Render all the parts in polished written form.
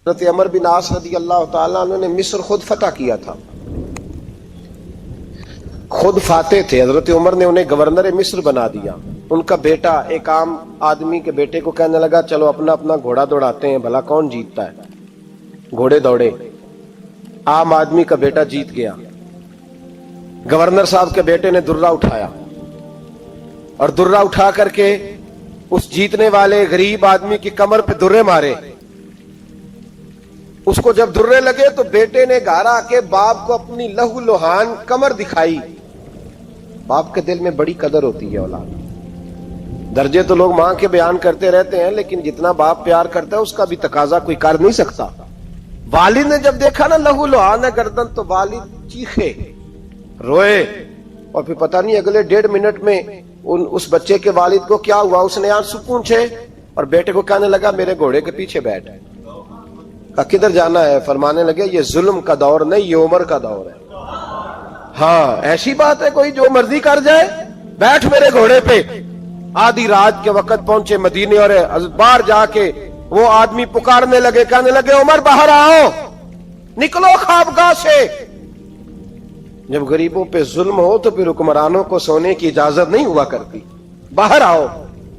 حضرت عمر بن عاص رضی اللہ تعالیٰ عنہ نے مصر خود فتح کیا تھا، خود فاتح تھے. حضرت عمر نے انہیں گورنر مصر بنا دیا. ان کا بیٹا ایک عام آدمی کے بیٹے کو کہنے لگا چلو اپنا اپنا گھوڑا دوڑاتے ہیں، بھلا کون جیتتا ہے. گھوڑے دوڑے، عام آدمی کا بیٹا جیت گیا. گورنر صاحب کے بیٹے نے درہ اٹھایا اور درہ اٹھا کر کے اس جیتنے والے غریب آدمی کی کمر پہ درے مارے. اس کو جب درے لگے تو بیٹے نے گھر آ کے باپ کو اپنی لہو لہان کمر دکھائی. باپ کے دل میں بڑی قدر ہوتی ہے اولاد. درجے تو لوگ ماں کے بیان کرتے رہتے ہیں، لیکن جتنا باپ پیار کرتا ہے اس کا بھی تقاضا کوئی کر نہیں سکتا. والد نے جب دیکھا نا لہو لہان ہے گردن، تو والد چیخے، روئے، اور پھر پتہ نہیں اگلے 1.5 منٹ میں اس بچے کے والد کو کیا ہوا. اس نے آنسو پونچھے اور بیٹے کو کہنے لگا میرے گھوڑے کے پیچھے بیٹھ. کہا کدھر جانا ہے؟ فرمانے لگے یہ ظلم کا دور نہیں، یہ عمر کا دور ہے. ہاں ایسی بات ہے کوئی جو مرضی کر جائے؟ بیٹھ میرے گھوڑے پہ. آدھی رات کے وقت پہنچے مدینے اور باہر جا کے وہ آدمی پکارنے لگے، کہنے لگے عمر باہر آؤ، نکلو خوابگاہ سے. جب غریبوں پہ ظلم ہو تو پھر حکمرانوں کو سونے کی اجازت نہیں ہوا کرتی. باہر آؤ.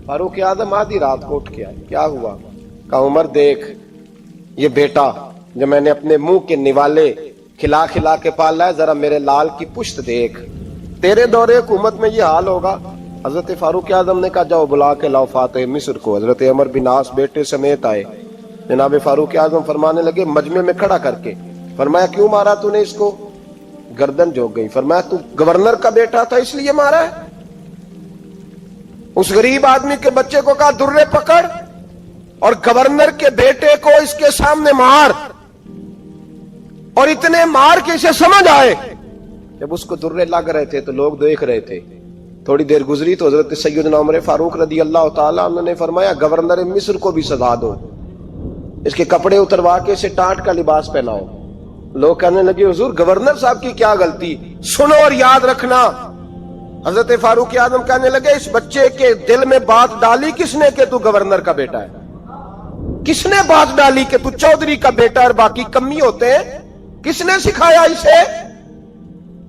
فاروق اعظم آدھی رات کو اٹھ کے آئے. کیا ہوا؟ کہا عمر دیکھ، یہ بیٹا جو میں نے اپنے منہ کے نوالے کھلا کھلا کے پالا ہے، ذرا میرے لال کی پشت دیکھ. تیرے دور حکومت میں یہ حال ہوگا. حضرت فاروق اعظم نے کہا جاؤ بلا کے لاؤ فاتح مصر کو. حضرت عمر بن عاص بیٹے سمیت آئے. جناب فاروق اعظم فرمانے لگے مجمع میں کھڑا کر کے، فرمایا کیوں مارا تو نے اس کو؟ گردن جھک گئی. فرمایا تو گورنر کا بیٹا تھا اس لیے مارا ہے؟ اس غریب آدمی کے بچے کو کہا درے پکڑ اور گورنر کے بیٹے کو اس کے سامنے مار، اور اتنے مار کے اسے سمجھ آئے. جب اس کو درے لگ رہے تھے تو لوگ دیکھ رہے تھے. تھوڑی دیر گزری تو حضرت سیدنا عمر فاروق رضی اللہ تعالیٰ عنہ نے فرمایا گورنر مصر کو بھی سزا دو، اس کے کپڑے اتروا کے اسے ٹاٹ کا لباس پہناؤ. لوگ کہنے لگے حضور گورنر صاحب کی کیا غلطی؟ سنو اور یاد رکھنا. حضرت فاروق اعظم کہنے لگے اس بچے کے دل میں بات ڈالی کس نے کہ تو گورنر کا بیٹا ہے؟ کس نے بات ڈالی کہ تو چودھری کا بیٹا اور باقی کمی ہوتے ہیں؟ کس نے سکھایا اسے؟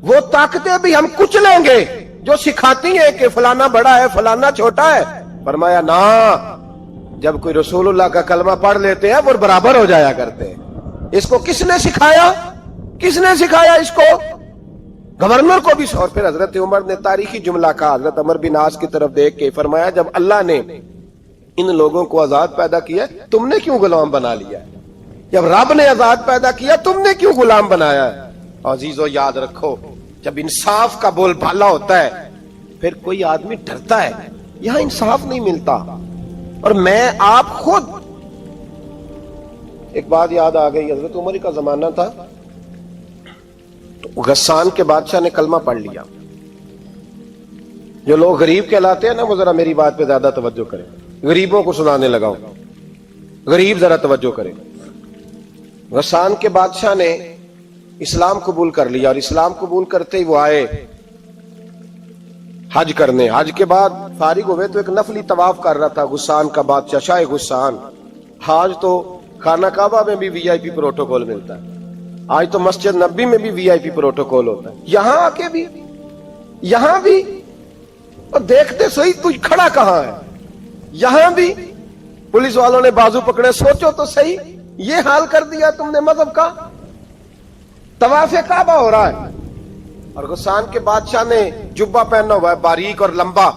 وہ طاقتیں بھی ہم کچھ لیں گے جو سکھاتی ہیں کہ فلانا بڑا ہے فلانا چھوٹا ہے. فرمایا نا، جب کوئی رسول اللہ کا کلمہ پڑھ لیتے ہیں وہ برابر ہو جایا کرتے ہیں. اس کو کس نے سکھایا؟ کس نے سکھایا اس کو؟ گورنر کو بھی. اور پھر حضرت عمر نے تاریخی جملہ کہا حضرت عمر بن عاص کی طرف دیکھ کے، فرمایا جب اللہ نے ان لوگوں کو آزاد پیدا کیا تم نے کیوں غلام بنا لیا؟ جب رب نے آزاد پیدا کیا تم نے کیوں غلام بنایا ہے؟ عزیزو یاد رکھو، جب انصاف کا بول بالا ہوتا ہے پھر کوئی آدمی ڈرتا ہے. یہاں انصاف نہیں ملتا. اور میں آپ خود ایک بات یاد آ گئی. حضرت عمر کا زمانہ تھا تو غسان کے بادشاہ نے کلمہ پڑھ لیا. جو لوگ غریب کہلاتے ہیں نا وہ ذرا میری بات پہ زیادہ توجہ کریں. غریبوں کو سنانے لگا ہوں، غریب ذرا توجہ کریں. غسان کے بادشاہ نے اسلام قبول کر لیا، اور اسلام قبول کرتے ہی وہ آئے حج کرنے. حج کے بعد فارغ ہوئے تو ایک نفلی طواف کر رہا تھا غسان کا بادشاہ شاہ غسان. حج تو خانہ کعبہ میں بھی وی آئی پی پروٹوکول ملتا ہے، آج تو مسجد نبی میں بھی وی آئی پی پروٹوکول ہوتا ہے، یہاں آ کے بھی، یہاں بھی. اور دیکھتے صحیح تو کھڑا کہاں ہے؟ یہاں بھی پولیس والوں نے بازو پکڑے. سوچو تو صحیح، یہ حال کر دیا تم نے مذہب کا. طواف کعبہ ہو رہا ہے اور غسان کے بادشاہ نے جبہ پہنا ہوا ہے باریک اور لمبا.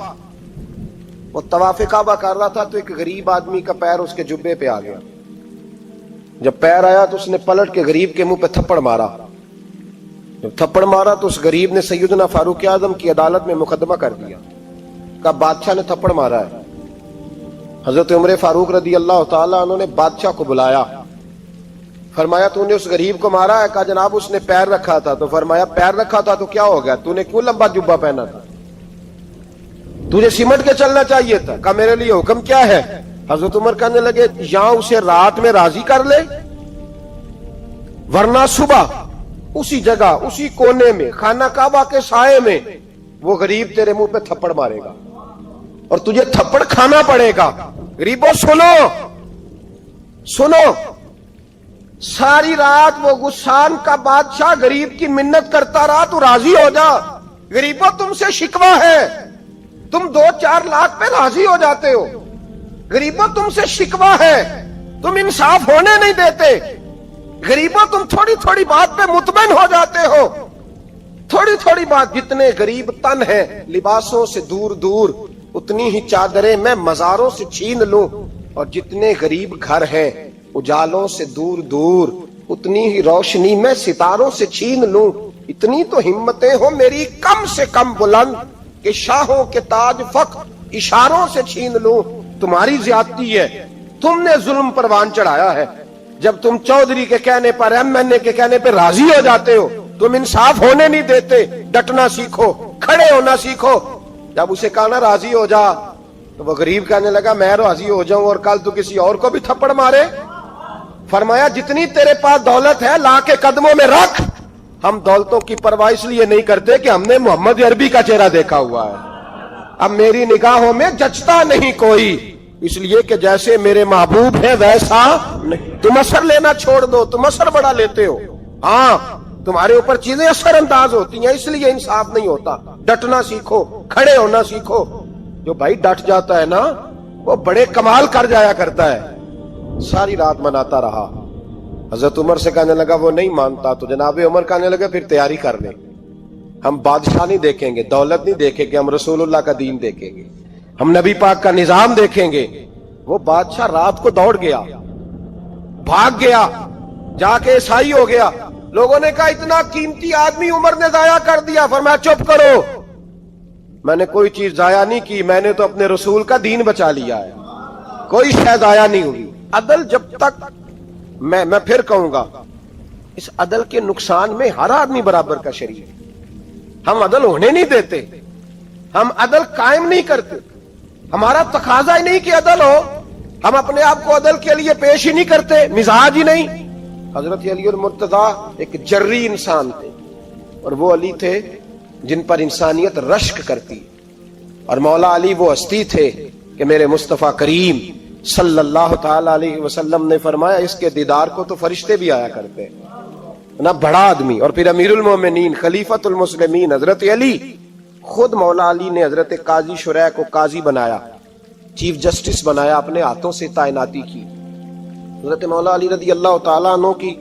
وہ طواف کعبہ کر رہا تھا تو ایک غریب آدمی کا پیر اس کے جبے پہ آ گیا. جب پیر آیا تو اس نے پلٹ کے غریب کے منہ پہ تھپڑ مارا. جب تھپڑ مارا تو اس غریب نے سیدنا فاروق اعظم کی عدالت میں مقدمہ کر دیا. کہا بادشاہ نے تھپڑ مارا ہے. حضرت عمر فاروق رضی اللہ تعالیٰ عنہ نے بادشاہ کو بلایا. فرمایا تو نے اس غریب کو مارا ہے؟ کہا جناب اس نے پیر رکھا تھا. تو فرمایا پیر رکھا تھا تو کیا ہو گیا؟ تو نے کیوں لمبا جبہ پہنا تھا؟ تجھے سمٹ کے چلنا چاہیے تھا. کہا میرے لیے حکم کیا ہے؟ حضرت عمر کہنے لگے یہاں اسے رات میں راضی کر لے، ورنہ صبح اسی جگہ اسی کونے میں خانہ کعبہ کے سائے میں وہ غریب تیرے منہ پہ تھپڑ مارے گا اور تجھے تھپڑ کھانا پڑے گا. غریبوں سنو سنو، सारी रात वो गुस्सान का बादशाह गरीब की मिन्नत करता रहा, तू राजी हो जा, गरीबों तुमसे शिकवा है, तुम 2-4 लाख पे राजी हो जाते हो, गरीबों तुमसे शिकवा है, तुम इंसाफ होने नहीं देते, गरीबों तुम थोड़ी थोड़ी बात पे मुतमइन हो जाते हो, थोड़ी थोड़ी बात। जितने गरीब तन हैं लिबासों से दूर दूर, उतनी ही चादरें मैं मजारों से छीन लूं, और जितने गरीब घर हैं उजालों से दूर दूर, उतनी ही रोशनी मैं सितारों से छीन लूं। इतनी तो हिम्मतें हो मेरी कम से कम बुलंद, कि शाहों के ताज फख्र इशारों से छीन लूं। तुम्हारी ज्यादती है, तुमने जुल्म परवान चढ़ाया है। जब तुम चौधरी के कहने पर, एमएनए के कहने पर राजी हो जाते हो, तुम इंसाफ होने नहीं देते। डटना सीखो, खड़े होना सीखो। जब उसे कहा ना राजी हो जा, तो वो गरीब कहने लगा मैं राजी हो जाऊं और कल तू किसी और को भी थप्पड़ मारे। फरमाया जितनी तेरे पास दौलत है ला के कदमों में रख। हम दौलतों की परवाह इसलिए नहीं करते कि हमने मोहम्मद अरबी का चेहरा देखा हुआ है। अब मेरी निगाहों में जचता नहीं कोई, इसलिए कि जैसे मेरे महबूब है वैसा नहीं। तुम असर लेना छोड़ दो, तुम असर बड़ा लेते हो। हाँ, तुम्हारे ऊपर चीजें असर अंदाज होती हैं, इसलिए इंसाफ नहीं होता। डटना सीखो, खड़े होना सीखो। जो भाई डट जाता है ना, वो बड़े कमाल कर जाया करता है। सारी रात मनाता रहा। हजरत उमर से कहने लगा वो नहीं मानता, तो जनाब उमर कहने लगे फिर तैयारी कर ले, हम बादशाह नहीं देखेंगे, दौलत नहीं देखेंगे, हम रसूलुल्लाह का दीन देखेंगे, हम नबी पाक का निजाम देखेंगे। वो बादशाह रात को दौड़ गया, भाग गया, जाके ईसाई हो गया। लोगों ने कहा इतना कीमती आदमी उमर ने जाया कर दिया। फरमाया चुप करो, मैंने कोई चीज जाया नहीं की, मैंने तो अपने रसूल का दीन बचा लिया है, कोई शय जाया नहीं हुई। अदल जब तक मैं फिर कहूंगा, इस अदल के नुकसान में हर आदमी बराबर का शरीक है। हम अदल होने नहीं देते, हम अदल कायम नहीं करते। हमारा तकाजा ही नहीं कि अदल हो, हम अपने आप को अदल के लिए पेश ही नहीं करते, मिजाज ही नहीं। हजरत अली और मुर्तजा एक जर्री इंसान थे, और वो अली थे जिन पर इंसानियत रश्क करती। और मौला अली वो हस्ती थे कि मेरे मुस्तफा करीम सल्लल्लाहु ताला अलैहि वसल्लम ने फरमाया इसके दीदार को तो फरिश्ते भी आया करते ना। बड़ा आदमी, और फिर अमीरुल मोमिनीन खलीफतुल मुस्लिमीन हजरत अली। खुद मौला अली ने हजरत काजी शुरैह को काजी बनाया, चीफ जस्टिस बनाया, अपने हाथों से तैनाती की। हजरत मौला अली रदी अल्लाह ताला अन्हु की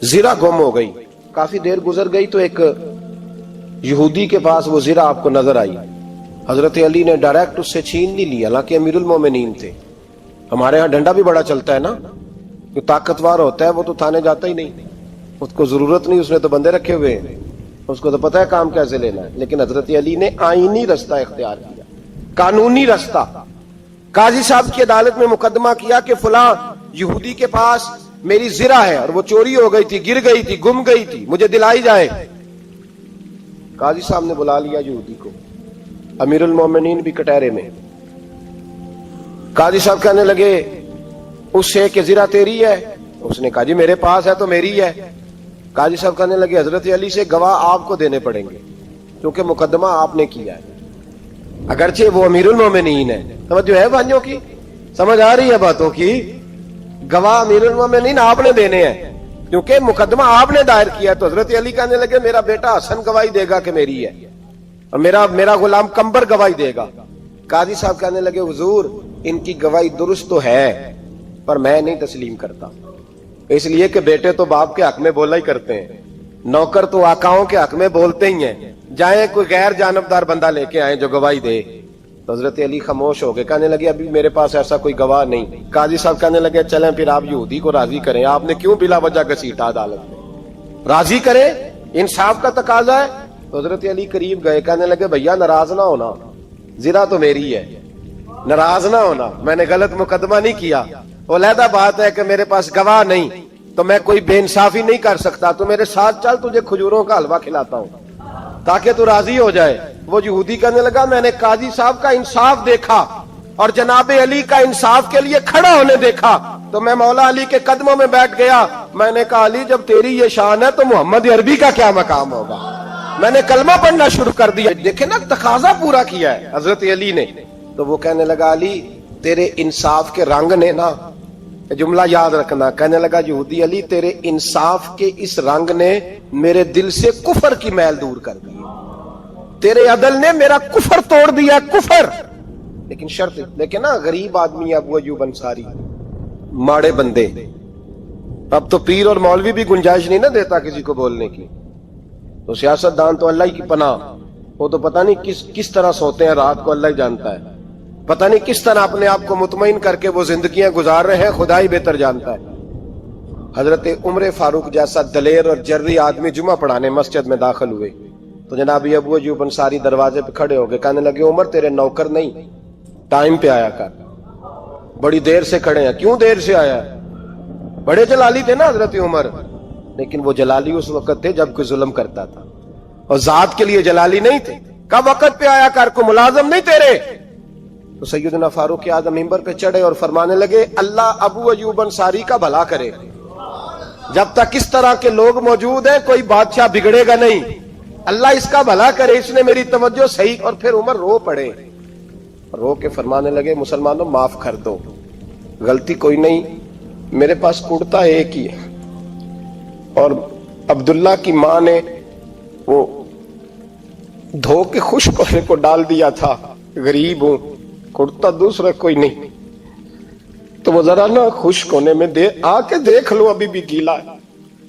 जिरा गुम हो गई। काफी देर गुजर गई तो एक यहूदी के पास वो जिरा आपको नजर आई। हजरत अली ने डायरेक्ट उससे छीन नहीं लिया, हालांकि अमीरुल मोमिनीन थे। हमारे यहाँ डंडा भी बड़ा चलता है ना, जो ताकतवर होता है वो तो थाने जाता ही नहीं, उसको जरूरत नहीं, उसने तो बंदे रखे हुए हैं, उसको तो पता है काम कैसे लेना है। लेकिन हजरत अली ने आईनी रास्ता इख्तियार किया, कानूनी रास्ता। काजी साहब की अदालत में मुकदमा किया कि फलां यहूदी के पास मेरी जिरा है और वो चोरी हो गई थी, गिर गई थी, गुम गई थी, मुझे दिलाई जाए। काजी साहब ने बुला लिया यहूदी को, अमीरुल मोमिनीन भी कटहरे में। काजी साहब कहने लगे उससे कि जिरा तेरी है? उसने कहा जी मेरे पास है तो मेरी है। काजी साहब कहने लगे हजरत अली से गवाह आपको देने पड़ेंगे, क्योंकि मुकदमा आपने किया है, अगरचे वो अमीरुल मोमिनीन है। समझ जो है भाइयों की, समझ आ रही है बातों की? गवाह अमीरुल मोमिनीन आपने देने हैं, क्योंकि मुकदमा आपने दायर किया। तो हजरत अली कहने लगे मेरा बेटा हसन गवाही देगा कि मेरी है, और मेरा गुलाम कंबर गवाही देगा। काजी साहब कहने लगे हुजूर इनकी गवाही दुरुस्त तो है, पर मैं नहीं तस्लीम करता, इसलिए कि बेटे तो बाप के हक में बोला ही करते हैं, नौकर तो आकाओं के हक में बोलते ही हैं। जाए कोई गैर जानबदार बंदा लेके आए जो गवाही दे। तो हजरत अली खामोश हो गए, कहने लगे अभी मेरे पास ऐसा कोई गवाह नहीं। काजी साहब कहने लगे चलें फिर आप यहूदी को राजी करें, आपने क्यों बिला वजह घसीटा अदालत में, राजी करें, इंसाफ का तकाजा है। तो हजरत अली करीब गए, कहने लगे भैया नाराज ना होना, जिरा तो मेरी है, नाराज ना होना, मैंने गलत मुकदमा नहीं किया। अलहदा बात है कि मेरे पास गवाह नहीं तो मैं कोई बेइंसाफी नहीं कर सकता, तो मेरे साथ चल, तुझे खजूरों का हलवा खिलाता हूं ताकि तू राजी हो जाए। वो यहूदी कहने लगा मैंने काजी साहब का इंसाफ देखा और जनाबे अली का इंसाफ के लिए खड़ा होने देखा, तो मैं मौला अली के कदमों में बैठ गया। मैंने कहा अली जब तेरी ये शान है तो मोहम्मद अरबी का क्या मकाम होगा। मैंने कलमा पढ़ना शुरू कर दिया। देखे ना, तकाजा पूरा किया है हजरत अली ने। तो वो कहने लगा अली तेरे इंसाफ के रंग ने ना جملہ یاد رکھنا. کہنے لگا یہودی علی تیرے انصاف کے اس رنگ نے میرے دل سے کفر کی میل دور کر دی, تیرے عدل نے میرا کفر توڑ دیا, کفر. لیکن شرط دیکھیں نا, غریب آدمی ابو ایوب انصاری, ماڑے بندے. اب تو پیر اور مولوی بھی گنجائش نہیں نہ دیتا کسی کو بولنے کی, تو سیاست دان تو اللہ کی پناہ, وہ تو پتہ نہیں کس طرح سوتے ہیں رات کو, اللہ ہی جانتا ہے. پتہ نہیں کس طرح اپنے آپ کو مطمئن کر کے وہ زندگیاں گزار رہے ہیں, خدا ہی بہتر جانتا ہے. حضرت عمر فاروق جیسا دلیر اور جرری آدمی جمعہ پڑھانے مسجد میں داخل ہوئے تو جناب ابو ایوب انصاری دروازے پہ کھڑے ہو گئے. کہنے لگے عمر تیرے نوکر نہیں, ٹائم پہ آیا کر, بڑی دیر سے کھڑے ہیں. کیوں دیر سے آیا؟ بڑے جلالی تھے نا حضرت عمر, لیکن وہ جلالی اس وقت تھے جب کوئی ظلم کرتا تھا, اور ذات کے لیے جلالی نہیں تھے. کب وقت پہ آیا کر, کو ملازم نہیں تیرے. تو سیدنا فاروق اعظم منبر پہ چڑھے اور فرمانے لگے اللہ ابو ایوب انصاری کا بھلا کرے, جب تک اس طرح کے لوگ موجود ہیں کوئی بادشاہ بگڑے گا نہیں, اللہ اس کا بھلا کرے, اس نے میری توجہ صحیح. اور پھر عمر رو پڑے, رو کے فرمانے لگے مسلمانوں معاف کر دو, غلطی کوئی نہیں, میرے پاس کرتا ایک ہی ہے, اور عبداللہ کی ماں نے وہ دھو کے خشک ہونے کو ڈال دیا تھا, غریب ہوں, کرتا دوسرا کوئی نہیں, تو وہ ذرا نا خشک ہونے میں آ کے دیکھ لو, ابھی بھی گیلا ہے,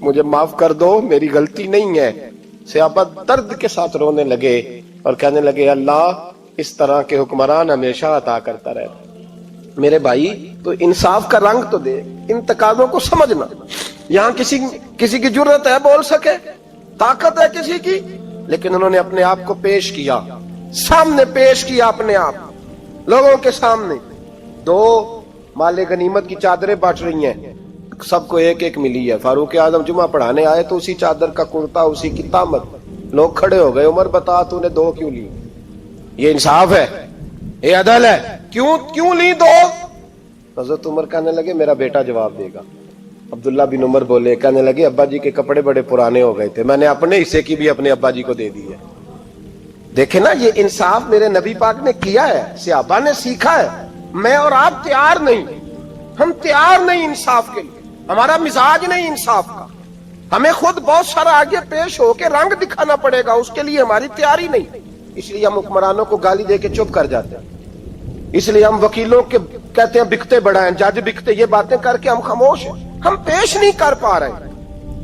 مجھے معاف کر دو, میری غلطی نہیں ہے. صحابہ درد کے ساتھ رونے لگے اور کہنے لگے اللہ اس طرح کے حکمران ہمیشہ عطا کرتا رہتا. میرے بھائی تو انصاف کا رنگ تو دے, ان تقاضوں کو سمجھنا. یہاں کسی کی جرت ہے بول سکے, طاقت ہے کسی کی, لیکن انہوں نے اپنے آپ کو پیش کیا, سامنے پیش کیا اپنے آپ لوگوں کے سامنے. دو مال غنیمت کی چادریں بانٹ رہی ہیں, سب کو ایک ایک ملی ہے. فاروق اعظم جمعہ پڑھانے آئے تو اسی چادر کا کرتا, اسی کی تامت. لوگ کھڑے ہو گئے, عمر بتا تو نے دو کیوں لی؟ یہ انصاف ہے, یہ عدل ہے, کیوں لی دو؟ حضرت عمر کہنے لگے میرا بیٹا جواب دے گا. عبداللہ بن عمر بولے, کہنے لگے ابا جی کے کپڑے بڑے پرانے ہو گئے تھے, میں نے اپنے حصے کی بھی اپنے ابا جی کو دے دی ہے. دیکھیں نا یہ انصاف میرے نبی پاک نے کیا ہے, صحابہ نے سیکھا ہے. میں اور آپ تیار نہیں, ہم تیار نہیں انصاف کے لیے, ہمارا مزاج نہیں انصاف کا. ہمیں خود بہت سارا آگے پیش ہو کے رنگ دکھانا پڑے گا, اس کے لیے ہماری تیاری نہیں. اس لیے ہم حکمرانوں کو گالی دے کے چپ کر جاتے ہیں, اس لیے ہم وکیلوں کے کہتے ہیں بکتے بڑا ہیں, جج بکتے, یہ باتیں کر کے ہم خاموش ہیں. ہم پیش نہیں کر پا رہے,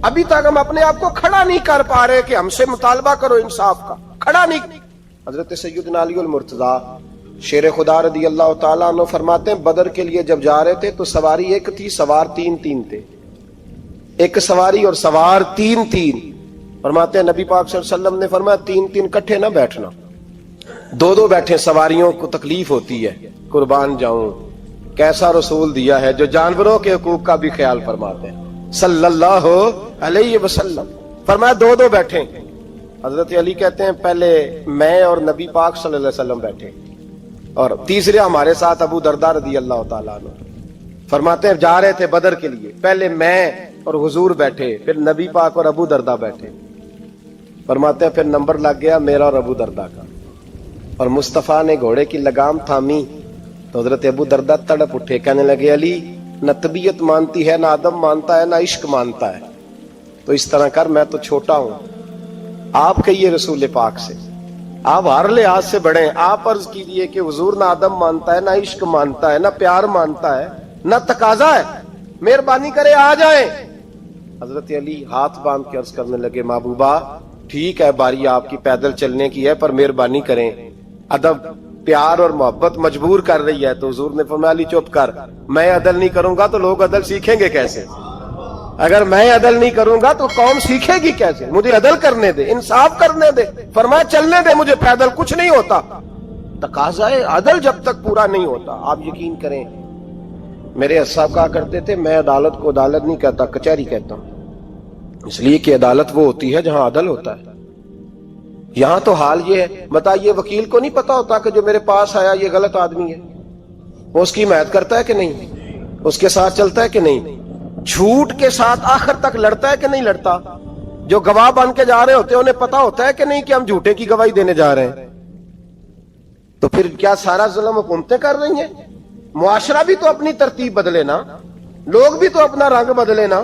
ابھی تک ہم اپنے آپ کو کھڑا نہیں کر پا رہے کہ ہم سے مطالبہ کرو انصاف کا, کھڑا نہیں. حضرت سیدنا علی المرتضی شیر خدا رضی اللہ تعالیٰ عنہ فرماتے ہیں بدر کے لیے جب جا رہے تھے تو سواری ایک تھی, سوار تین تھے. ایک سواری اور سوار تین. فرماتے ہیں نبی پاک صلی اللہ علیہ وسلم نے فرمایا تین کٹھے نہ بیٹھنا, دو بیٹھے, سواریوں کو تکلیف ہوتی ہے, قربان جاؤں. کیسا رسول دیا ہے جو جانوروں کے حقوق کا بھی خیال فرماتے ہیں صلی اللہ علیہ وسلم. فرمایا دو بیٹھے. حضرت علی کہتے ہیں پہلے میں اور نبی پاک صلی اللہ علیہ وسلم بیٹھے, اور تیسرے ہمارے ساتھ ابو درداء رضی اللہ تعالیٰ عنہ. فرماتے ہیں جا رہے تھے بدر کے لیے, پہلے میں اور حضور بیٹھے, پھر نبی پاک اور ابو درداء بیٹھے. فرماتے ہیں پھر نمبر لگ گیا میرا اور ابو درداء کا, اور مصطفیٰ نے گھوڑے کی لگام تھامی تو حضرت ابو درداء تڑپ اٹھے, کہنے لگے علی نہ طبیعت مانتی ہے, نہ ادب مانتا ہے, نہ عشق مانتا ہے, تو اس طرح کر, میں تو چھوٹا ہوں, آپ کہیے رسول پاک سے, آپ ہر لحاظ سے بڑے ہیں, آپ عرض کیجئے کہ حضور نہ ادب مانتا ہے, نہ عشق مانتا ہے, نہ پیار مانتا ہے, نہ تقاضا ہے, مہربانی کرے آ جائیں. حضرت علی ہاتھ باندھ کے عرض کرنے لگے محبوبہ ٹھیک ہے, باری آپ کی پیدل چلنے کی ہے, پر مہربانی کریں, ادب پیار اور محبت مجبور کر رہی ہے. تو حضور نے فرمایا علی چپ کر, میں عدل نہیں کروں گا تو لوگ عدل سیکھیں گے کیسے؟ اگر میں عدل نہیں کروں گا تو قوم سیکھے گی کیسے؟ مجھے عدل کرنے دے, انصاف کرنے دے. فرمایا چلنے دے مجھے, پیدل کچھ نہیں ہوتا. تقاضا عدل جب تک پورا نہیں ہوتا, آپ یقین کریں میرے اساتذہ کہا کرتے تھے میں عدالت کو عدالت نہیں کہتا, کچہری کہتا ہوں, اس لیے کہ عدالت وہ ہوتی ہے جہاں عدل ہوتا ہے. یہاں تو حال یہ ہے, بتائیے وکیل کو نہیں پتا ہوتا کہ جو میرے پاس آیا یہ غلط آدمی ہے, وہ اس کی حمایت کرتا ہے کہ نہیں, اس کے ساتھ چلتا ہے کہ نہیں, جھوٹ کے ساتھ آخر تک لڑتا ہے کہ نہیں لڑتا. جو گواہ بن کے جا رہے ہوتے ہیں انہیں پتا ہوتا ہے کہ نہیں کہ ہم جھوٹے کی گواہی دینے جا رہے ہیں. تو پھر کیا سارا ظلم حکومتیں کر رہی ہیں؟ معاشرہ بھی تو اپنی ترتیب بدلے نا. लोग भी तो अपना रंग बदले ना,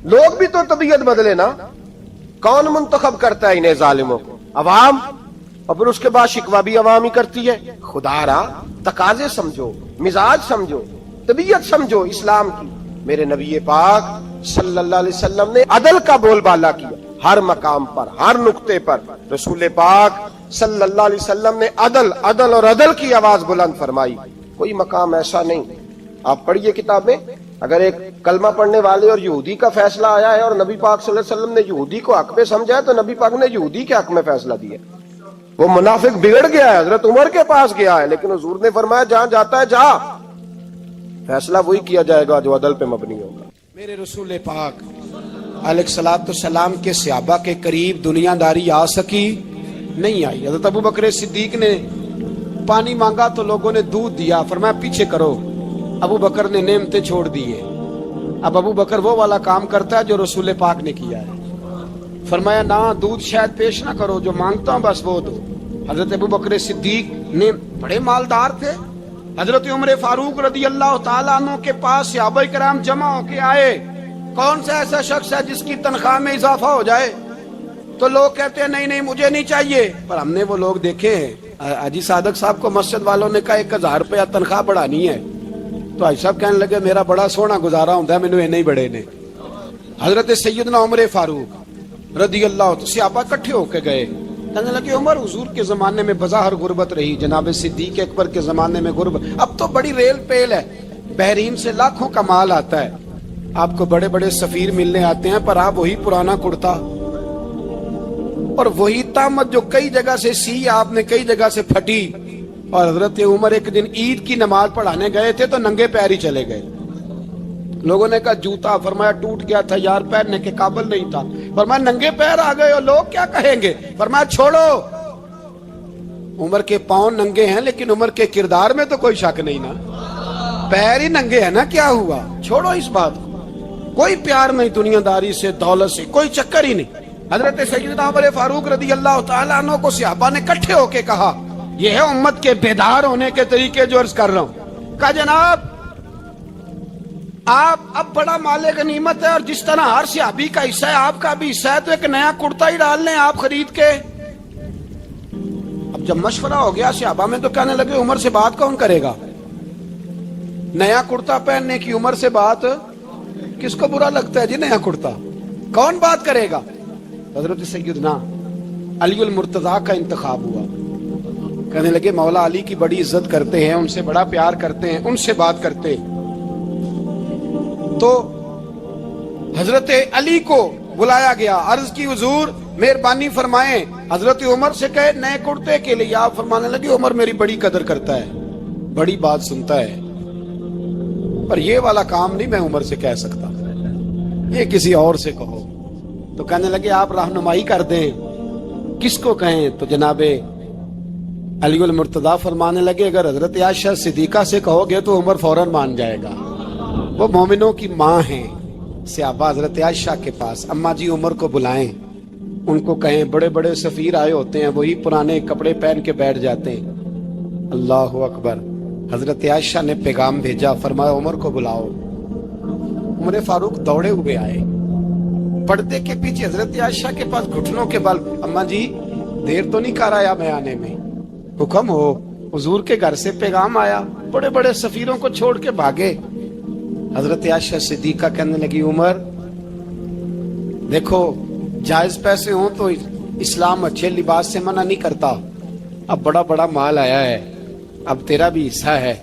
लोग भी तो तबीयत बदले ना। कौन मुंतखब करता है इन्हें जालिमों को? अवाम। और फिर उसके बाद शिकवा भी अवाम ही करती है। खुदारा तकाजे समझो, मिजाज समझो, तबीयत समझो इस्लाम की। मेरे नबी पाक सल्लल्लाहु अलैहि वसल्लम ने अदल का बोलबाला किया हर मकाम पर, हर नुक्ते पर। रसूल पाक सल्लल्लाहु अलैहि वसल्लम ने अदल अदल और अदल की आवाज बुलंद फरमाई। कोई मकाम ऐसा नहीं। आप पढ़िए किताबें, अगर एक कलमा पढ़ने वाले और यहूदी का फैसला आया है और नबी पाक सल्लल्लाहु अलैहि वसल्लम ने यहूदी को हक में समझा है, तो नबी पाक ने यहूदी के हक में फैसला दिया। वो मुनाफिक बिगड़ गया है, हजरत उमर के पास गया है, लेकिन हुजूर ने फरमाया जहां जाता है जा, फैसला वही किया जाएगा जो अदल पे मबनी होगा। मेरे रसूल पाक अलैहिस्सलाम के सहाबा के करीब दुनियादारी आ सकी नहीं आई। हजरत अबू बकर सिद्दीक ने पानी मांगा तो लोगों ने दूध दिया, फरमाया पीछे करो। अबू बकर ने नेमतें छोड़ दी है। अब अबू बकर वो वाला काम करता है जो रसूल पाक ने किया है। फरमाया ना, दूध शायद पेश ना करो, जो मांगता हूं बस वो दो। हजरत अबू बकर सिद्दीक ने बड़े मालदार थे। हजरत उमर फारूक रदी अल्लाह तआला अन्हु के पास सहाबाए किराम जमा होके आए। कौन सा ऐसा शख्स है जिसकी तनख्वाह में इजाफा हो जाए? तो लोग कहते हैं नहीं नहीं मुझे नहीं चाहिए। पर हमने वो लोग देखे हैं, हाजी सादक साहब को मस्जिद वालों ने कहा 1000 रुपया तनख्वाह बढ़ानी है, तो हाजी साहब कहने लगे मेरा बड़ा सोहना गुजारा होता है, मैनू इन्ने ही बड़े ने। हजरत सैयदना उमर फारूक रदी अल्लाह तो सहाबा इकट्ठे होके गए, कहने लगे उमर हुजूर के जमाने में बज़ाहिर गुर्बत रही, जनाब सिद्दीक अकबर के जमाने में गुर्बत, अब तो बड़ी रेल पेल है, बहरीन से लाखों का माल आता है, आपको बड़े बड़े सफीर मिलने आते हैं, पर आप वही पुराना कुर्ता और वही तामत जो कई जगह से सी आपने कई जगह से फटी। और हजरत उमर एक दिन ईद की नमाज पढ़ाने गए थे तो नंगे पैर ही चले गए। लोगों ने कहा जूता, फरमाया टूट गया था यार, पहनने के काबिल नहीं था। फरमाया नंगे पैर आ गए और लोग क्या कहेंगे? फरमाया छोड़ो, उमर के पांव नंगे हैं लेकिन उमर के किरदार में तो कोई शक नहीं ना, पैर ही नंगे हैं ना, क्या हुआ? छोड़ो इस बात को, कोई प्यार नहीं दुनियादारी से, दौलत से, कोई चक्कर ही नहीं। हजरत सैयदना उमर फारूक रदी अल्लाह तआला अन्हु को सहाबा ने इकट्ठे होके कहा, यह है उम्मत के बेदार होने के तरीके जो अर्ज कर रहा हूं। कहा जनाब आप अब बड़ा माले गनीमत है और जिस तरह हर सहाबी का हिस्सा है आपका भी हिस्सा है, तो एक नया कुर्ता ही डाल लें आप खरीद के। अब जब मशवरा हो गया सहाबा में तो कहने लगे उमर से बात कौन करेगा? नया कुर्ता पहनने की उमर से बात किसको बुरा लगता है जी? नया कुर्ता कौन बात करेगा? हजरत सैयदना अली मुर्तजा का इंतखाब हुआ। कहने लगे मौला अली की बड़ी इज्जत करते हैं, उनसे बड़ा प्यार करते हैं, उनसे बात करते। तो हजरत अली को बुलाया गया, अर्ज की हुजूर मेहरबानी फरमाएं। हजरत उमर से कहे नए कुर्ते के लिए, आप फरमाने लगे उमर मेरी बड़ी कदर करता है, बड़ी बात सुनता है, पर ये वाला काम नहीं मैं उमर से कह सकता, ये किसी और से कहो। तो कहने लगे आप रहनुमाई कर दें, किसको कहें? तो जनाबे अली मुर्तजा फरमाने लगे अगर हजरत आयशा सिद्दीका से कहोगे तो उमर फौरन मान जाएगा, वो मोमिनों की माँ हैं। सहाबा हजरत आयशा के पास, अम्मा जी उमर को बुलाएं, उनको कहें बड़े बड़े सफीर आए होते हैं, वही पुराने कपड़े पहन के बैठ जाते हैं। अल्लाह अकबर। हजरत आयशा ने पैगाम भेजा, फरमाया उमर को बुलाओ। उमर फारूक दौड़े हुए आए, पर्दे के पीछे हजरत आयशा के पास घुटनों के बल, अम्मा जी देर तो नहीं कर आया मैं आने में? हुक्म हो, हुजूर के घर से पैगाम आया, बड़े बड़े सफीरों को छोड़ के भागे। हजरत आयशा सिद्दीका कहने लगी उमर देखो जायज पैसे हो तो इस्लाम अच्छे लिबास से मना नहीं करता, अब बड़ा बड़ा माल आया है, अब तेरा भी हिस्सा है,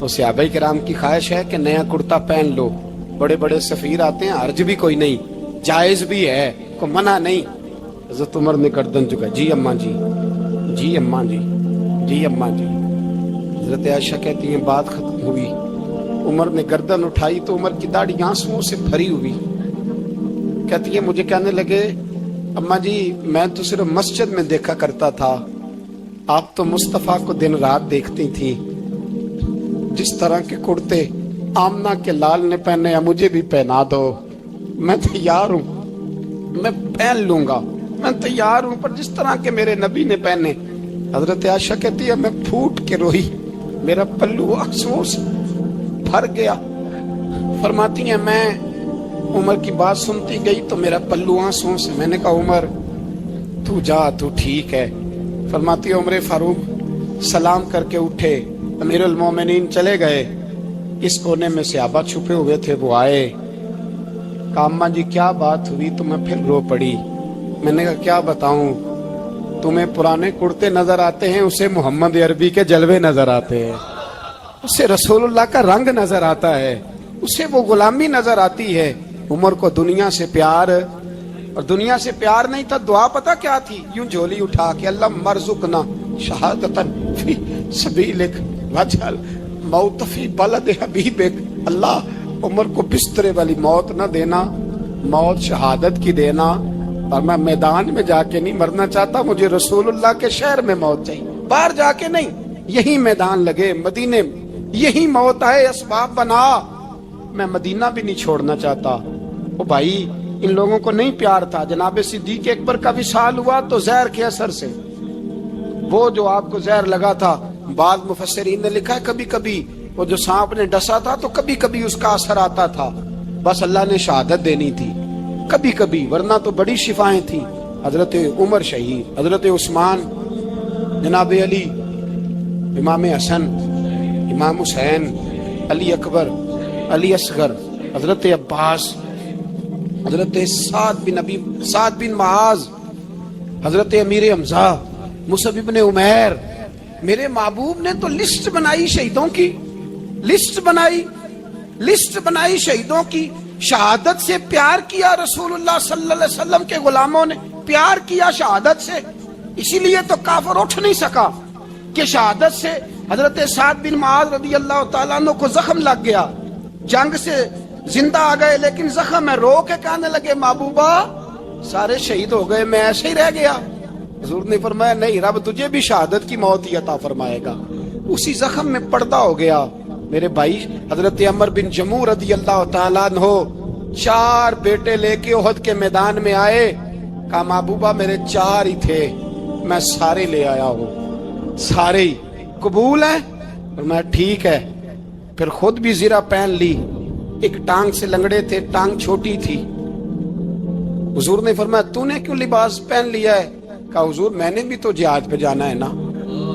तो सहाबाए किराम की ख्वाहिश है कि नया कुर्ता पहन लो, बड़े बड़े सफीर आते हैं, हर्ज भी कोई नहीं, जायज भी है, को मना नहीं। हजरत उमर ने गर्दन झुका, जी अम्मा जी, जी अम्मा जी, जी अम्मा जी। हजरत आयशा कहती है बात खत्म हुई, उमर ने गर्दन उठाई तो उमर की दाढ़ी आंसुओं से भरी हुई। कहती है मुझे कहने लगे अम्मा जी मैं तो सिर्फ मस्जिद में देखा करता था, आप तो मुस्तफा को दिन रात देखती थी, जिस तरह के कुर्ते आमना के लाल ने पहने हैं मुझे भी पहना दो, मैं तैयार हूँ, मैं पहन लूंगा, मैं तैयार हूँ, पर जिस तरह के मेरे नबी ने पहने। हजरत आयशा कहती है मैं फूट के रोई, मेरा पल्लू आंसुओं से भर गया। फरमाती हैं मैं उमर की बात सुनती गई तो मेरा पल्लू आंसुओं से, मैंने कहा उमर तू जा, तू ठीक है। फरमाती है उमर फारूक सलाम करके उठे, अमीरुल मोमिनीन चले गए। इस कोने में सहाबा छुपे हुए थे, वो आए, कहा अम्मा जी क्या बात हुई? तो मैं फिर रो पड़ी। मैंने कहा क्या बताऊं, तुम्हें पुराने कुर्ते नजर आते हैं, उसे मोहम्मद अरबी के जलवे नजर आते हैं, उसे रसूलुल्लाह का रंग नजर आता है, उसे वो गुलामी नजर आती है। उमर को दुनिया से प्यार, और दुनिया से प्यार नहीं था, दुआ पता क्या थी? यूं झोली उठा के अल्लाह मरजुकना शहादतन फी सबीलिक वजल मौत फी बलद हबीबिक। अल्लाह उमर को बिस्तरे वाली मौत ना देना, मौत शहादत की देना। और मैं मैदान में जाके नहीं मरना चाहता, मुझे रसूलुल्लाह के शहर में मौत चाहिए, बाहर जाके नहीं, यही मैदान लगे मदीने में, यही मौत आए, असबाब बना। मैं मदीना भी नहीं छोड़ना चाहता। ओ भाई इन लोगों को नहीं प्यार था। जनाब सिद्दीक अकबर का विसाल हुआ तो जहर के असर से, वो जो आपको जहर लगा था, बाद मुफस्सिरीन ने लिखा है कभी कभी वो जो सांप ने डसा था तो कभी कभी उसका असर आता था, बस अल्लाह ने शहादत देनी थी कभी कभी, वरना तो बड़ी शिफाएं थी। हजरत उमर शहीद, हजरत उस्मान, जनाब अली, इमाम हसन, इमाम हुसैन, अली अकबर, अली असगर, हजरत अब्बास, हजरत साद बिन माज, हजरत अमीर हमजा, मुसअब इब्न उमैर। मेरे महबूब ने तो लिस्ट बनाई शहीदों की, लिस्ट बनाई शहीदों की। शहादत से प्यार किया रसूलुल्लाह सल्लल्लाहु अलैहि वसल्लम के गुलामों ने, प्यार किया शहादत से। इसीलिए तो काफिर उठ नहीं सका कि शहादत से हजरत साद बिन माज रदी अल्लाह तआला अन्हु को जख्म लग गया, जंग से जिंदा आ गए लेकिन जख्म है, रो के कहने लगे महबूबा सारे शहीद हो गए, मैं ऐसे ही रह गया। हुजूर ने फरमाया नहीं, रब तुझे भी शहादत की मौत ही अता फरमाएगा। उसी जख्म में पर्दा हो गया। मेरे भाई हजरत अमर बिन जमू रदी अल्लाह तआला अन्हु 4 बेटे लेके ओहद के मैदान में आए, कहा महबूबा मेरे 4 ही थे, मैं सारे ले आया हूँ, सारे ही कबूल है? और मैं ठीक है। फिर खुद भी जीरा पहन ली, एक टांग से लंगड़े थे, टांग छोटी थी। हुजूर ने फरमाया तूने क्यों लिबास पहन लिया है? कहा हुजूर मैंने भी तो जिहाद पे जाना है ना।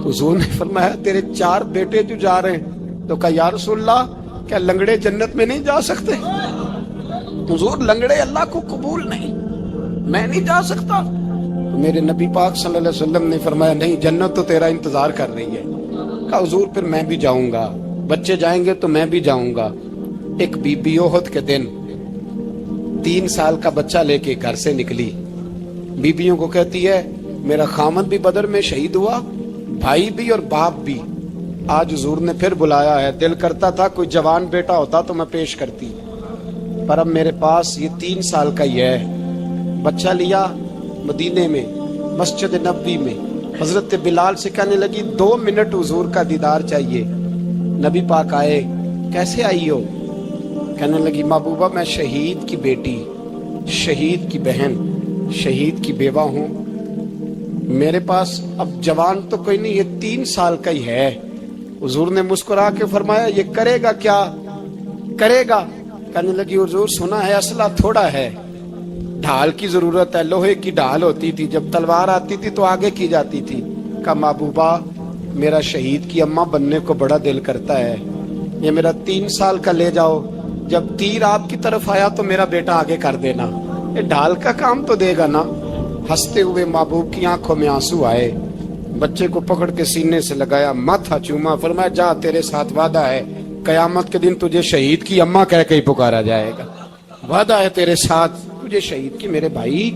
हुजूर ने फरमाया तेरे 4 बेटे जो जा रहे हैं। तो कहा या रसूलल्लाह क्या लंगड़े जन्नत में नहीं जा सकते? हुजूर लंगड़े अल्लाह को कबूल नहीं, मैं नहीं जा सकता। तो मेरे नबी पाक सल्लल्लाहु अलैहि वसल्लम ने फरमाया नहीं, जन्नत तो तेरा इंतजार कर रही है। कहा हुजूर फिर मैं भी जाऊंगा, बच्चे जाएंगे तो मैं भी जाऊंगा। एक बीबी ओहद के दिन 3 साल का बच्चा लेके घर से निकली, बीबियों को कहती है मेरा खामद भी बदर में शहीद हुआ, भाई भी और बाप भी। आज हुजूर ने फिर बुलाया है, दिल करता था कोई जवान बेटा होता तो मैं पेश करती, पर अब मेरे पास ये 3 साल का ही है। बच्चा लिया, मदीने में मस्जिद नबवी में हजरत बिलाल से कहने लगी 2 मिनट हुजूर का दीदार चाहिए। नबी पाक आए, कैसे आई हो? कहने लगी महबूबा मैं शहीद की बेटी, शहीद की बहन, शहीद की बेवा हूँ, मेरे पास अब जवान तो कोई नहीं, ये 3 साल का ही है। हुजूर ने मुस्कुरा के फरमाया ये करेगा क्या करेगा? कहने लगी हुजूर सुना है असला थोड़ा है, ढाल की जरूरत है, लोहे की ढाल होती थी, जब तलवार आती थी तो आगे की जाती थी। कहा महबूबा मेरा शहीद की अम्मा बनने को बड़ा दिल करता है, ये मेरा 3 साल का ले जाओ, जब तीर आपकी तरफ आया तो मेरा बेटा आगे कर देना, ये ढाल का काम तो देगा ना। हंसते हुए महबूब की आंखों में आंसू आए, बच्चे को पकड़ के सीने से लगाया, माथा चूमा, फरमाया जा तेरे साथ वादा है, कयामत के दिन तुझे शहीद की अम्मा कह के ही पुकारा जाएगा, वादा है तेरे साथ तुझे शहीद की। मेरे भाई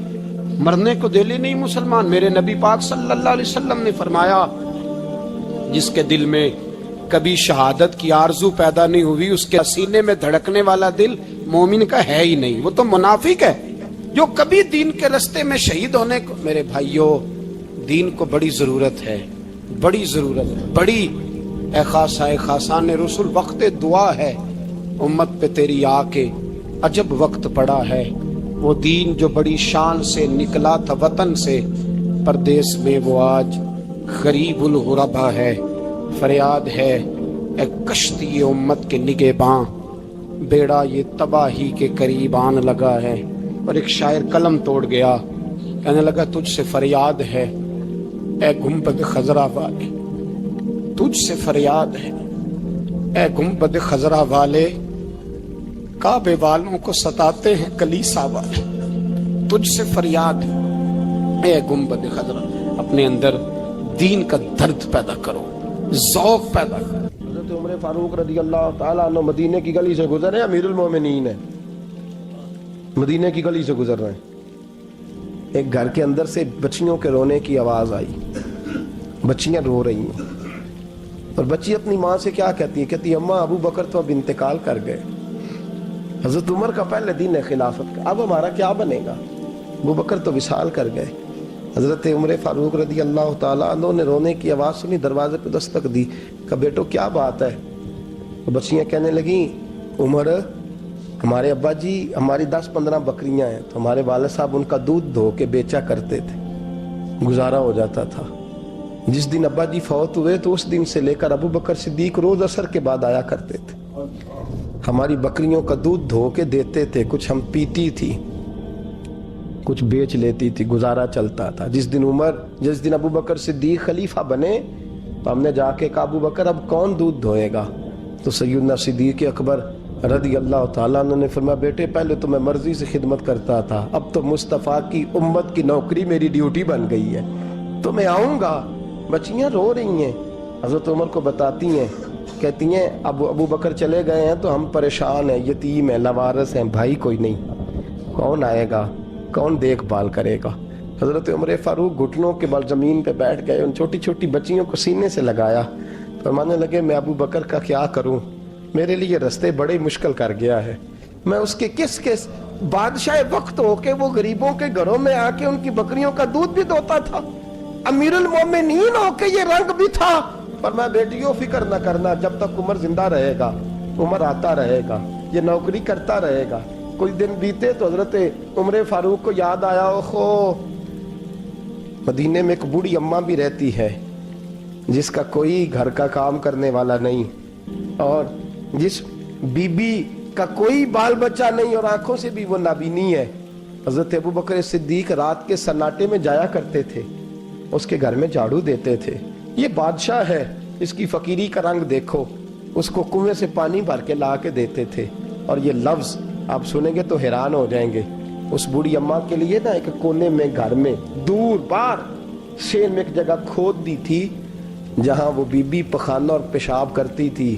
मरने को दिल ही नहीं मुसलमान। मेरे नबी पाक सल्लल्लाहु अलैहि वसल्लम ने फरमाया जिसके दिल में कभी शहादत की आरजू पैदा नहीं हुई, उसके सीने में धड़कने वाला दिल मोमिन का है ही नहीं, वो तो मुनाफिक है। जो कभी दीन के रास्ते में शहीद होने को, मेरे भाइयों दीन को बड़ी जरूरत है, बड़ी जरूरत है, बड़ी खासान रसूल वक्त दुआ है, उम्मत पे तेरी आके अजब वक्त पड़ा है। वो दीन जो बड़ी शान से निकला था वतन से, परदेश में वो आज गरीबुल गुरबा है। फरियाद है ए कश्ती उम्मत के निगहबां, बेड़ा ये तबाही के करीब आन लगा है। और एक शायर कलम तोड़ गया, कहने लगा तुझसे फरियाद है ए गुंबद खजरा वाले, तुझसे फरियाद है ए गुंबद खजरा वाले, काबे वालों को सताते हैं कलीसा वाले। तुझसे फरियाद है ए गुंबद खजरा। अपने अंदर दीन का दर्द पैदा करो, ज़ौक़ पैदा करो। हज़रत उमर फारूक रज़ी अल्लाह ताला अन्हु मदीने की गली से गुजर रहे हैं, अमीरुल मोमिनीन है, मदीने की गली से गुजर रहे हैं। एक घर के अंदर से बच्चियों के रोने की आवाज आई, बच्चियां रो रही हैं और बच्ची अपनी माँ से क्या कहती है, कहती है अम्मा अबू बकर तो अब इंतकाल कर गए। हजरत उमर का पहले दिन है खिलाफत का, अब हमारा क्या बनेगा, अबू बकर तो विसाल कर गए। हजरत उमर फारूक रज़ी अल्लाह ताला अन्हु ने रोने की आवाज़ सुनी, दरवाजे पे दस्तक दी, कहा बेटो क्या बात है। तो बच्चियां कहने लगी उमर हमारे अब्बा जी, हमारी 10-15 बकरियां हैं, तो हमारे वाले साहब उनका दूध धो के बेचा करते थे, गुजारा हो जाता था। जिस दिन अब्बा जी फौत हुए तो उस दिन से लेकर अबू बकर सिद्दीक रोज असर के बाद आया करते थे, हमारी बकरियों का दूध धो के देते थे, कुछ हम पीती थी, कुछ बेच लेती थी, गुजारा चलता था। जिस दिन अबू बकर सिद्दीक खलीफा बने तो हमने जाके कहा अबू बकर अब कौन दूध धोएगा, तो सैयदना सिद्दीक अकबर रज़ी अल्लाह ताला अन्हु ने फरमाया बेटे पहले तो मैं मर्जी से खिदमत करता था, अब तो मुस्तफ़ा की उम्मत की नौकरी मेरी ड्यूटी बन गई है, तो मैं आऊँगा। बच्चियाँ रो रही हैं, हज़रत उमर को बताती हैं, कहती हैं अब अबू बकर चले गए हैं तो हम परेशान हैं, यतीम हैं, लवारस हैं, भाई कोई नहीं, कौन आएगा, कौन देखभाल करेगा। हज़रत उमर फारूक घुटनों के बल ज़मीन पे बैठ गए, उन छोटी छोटी बच्चियों को सीने से लगाया, फरमाने लगे मैं अबू बकर का क्या करूं, मेरे लिए रास्ते बड़े मुश्किल कर गया है, मैं उसके किस बादशाह वक्त होके वो गरीबों के घरों में आके उनकी बकरियों का दूध भी धोता था, अमीरुल मोमिनीन होके ये रंग भी था। पर मैं बेटियों फिक्र न करना, जब तक उमर जिंदा रहेगा, उमर आता रहेगा, ये नौकरी करता रहेगा। कुछ दिन बीते तो हजरत उमर फारूक को याद आया, ओहो मदीने में एक बूढ़ी अम्मा भी रहती है जिसका कोई घर का काम करने वाला नहीं, और जिस बीबी का कोई बाल बच्चा नहीं और आंखों से भी वो नाबीनी है। हजरत अबू बकर सिद्दीक रात के सन्नाटे में जाया करते थे, उसके घर में झाड़ू देते थे। ये बादशाह है, इसकी फकीरी का रंग देखो, उसको कुएं से पानी भर के ला के देते थे। और ये लफ्ज आप सुनेंगे तो हैरान हो जाएंगे। उस बूढ़ी अम्मा के लिए ना एक कोने में घर में दूर बाहर शेर में एक जगह खोद दी थी जहां वो बीबी पखाना और पेशाब करती थी।